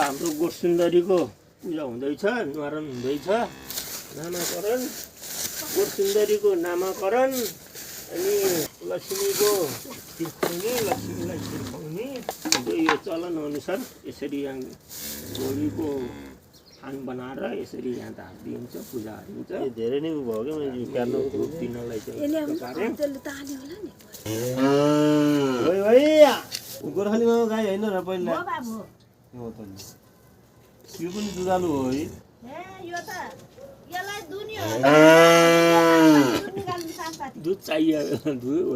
हाम्रो गोठ सुन्दरीको पूजा हुँदैछ, न्वारन हुँदैछ, नामाकरण गोठ सुन्दरीको नामाकरण अनि लक्ष्मीको खिर खुवाउने, लक्ष्मीलाई खिर खुवाउने यो चलन अनुसार यसरी यहाँ घोडीको थान बनाएर यसरी यहाँ धाप दिइन्छ, पूजा गरिन्छ। धेरै नै भयो क्या मैले काट्नु धुप दिनलाई चाहिँ गोर्खालीमा गाई होइन र पहिला यो पनि दुधालु हो है दुध चाहियो दुध हो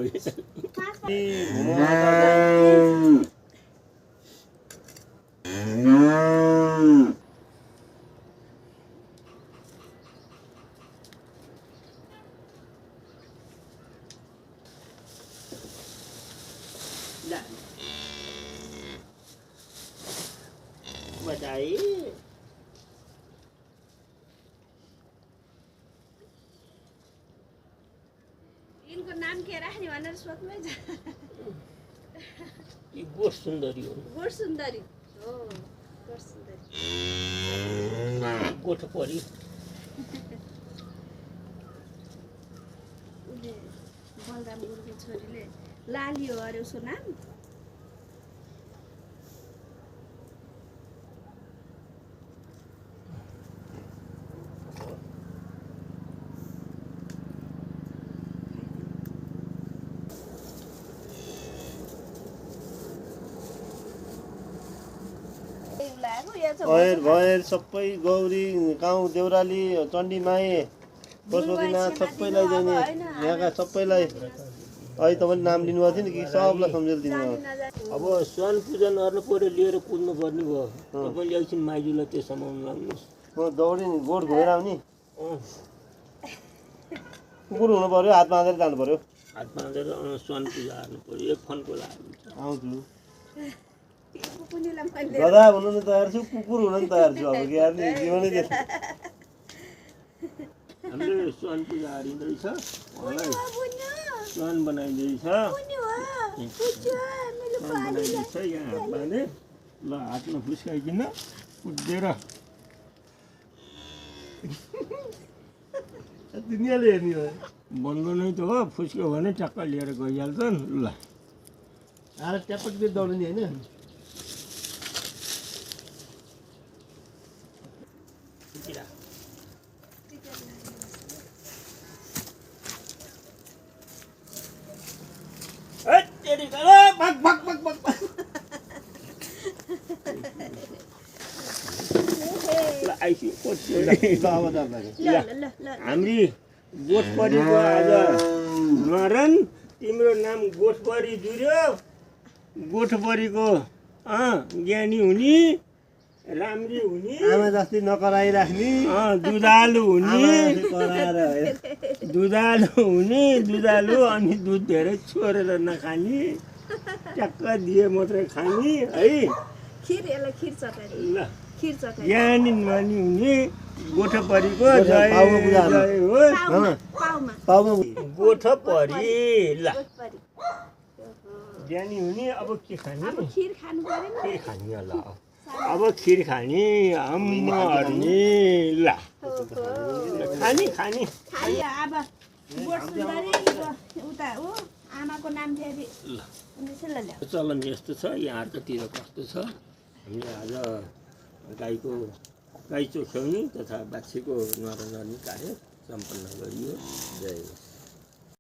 बधाई। इनको नाम के राख्ने भनेर सोध्मै छ। यो गोठ सुन्दरी हो। गोठ सुन्दरी हो, गोठ सुन्दरी। गोठ परी बलराम गुरुको छोरीले लाली हो अरे उसको नाम। भएर सबै गौरी गाउँ देउराली चण्डीमाई पशुपतिनाथ सबैलाई दिने यहाँका सबैलाई अहिले तपाईँले नाम लिनुभएको थियो नि कि सबलाई सम्झेर दिनुभयो। अब स्वान पूजन गर्नु पर्यो, लिएर कुद्नु पर्ने भयो। तपाईँले एकछिन माइजूलाई त्यो समाउनु लाग्नुहोस्। म दौडी नि गोठ घुमेर आउने कुकुर हुनु पर्यो, हात बाँधेर जानु पर्यो। हात बाँधेर स्वान पूजा हार्नु पर्यो। एक फन्को लाग्नु आउँछु गधा हुनु नि तयार छु, कुकुर हुन नि तयार छु। अब के गर्ने जीवनै त्यस्तो। हामीले स्वान पूजा हारिँदैछ, स्वान बनाइँदैछ, यहाँ हात बाँधे ल हातमा फुस्काइकन कुदेर दुनियाँले हेर्ने हो बन्द नै त हो। फुस्क्यो भने टक्क लिएर गइहाल्छ नि। ल आएर ट्यापट दौडिने होइन। हाम्री गोठपरीको आज न्वारन, तिम्रो नाम गोठपरी जुर्यो। गोठपरीको ज्ञानी हुने, राम्री हुने, आमा जस्तै नकराइराख्ने, दुधालु हुने, कराएर दुधालु हुने, दुधालु अनि दुध धेरै छोडेर नखाने, ट्याक्क दिए मात्रै खाने है। खिर यसलाई खिर चटानी। ल खिर चटानी। ज्ञानी मानी हुने गोठपरीको जय जय हो। पाउमा गोठपरी ल ज्ञानी हुने। अब के खाने? खिर खानु पर्यो नि। खिर खाने ल अब खिर खाने, अम्मा हर्ने ल खाने खाने। अब गोठ सुन्दरी उता हो आमाको नाम फेरि चलन यस्तो छ। यहाँहरूकोतिर कस्तो छ? हामीले आज गाई चोख्याउने तथा बाछीको न्वारन गर्ने कार्य सम्पन्न गरियो। जय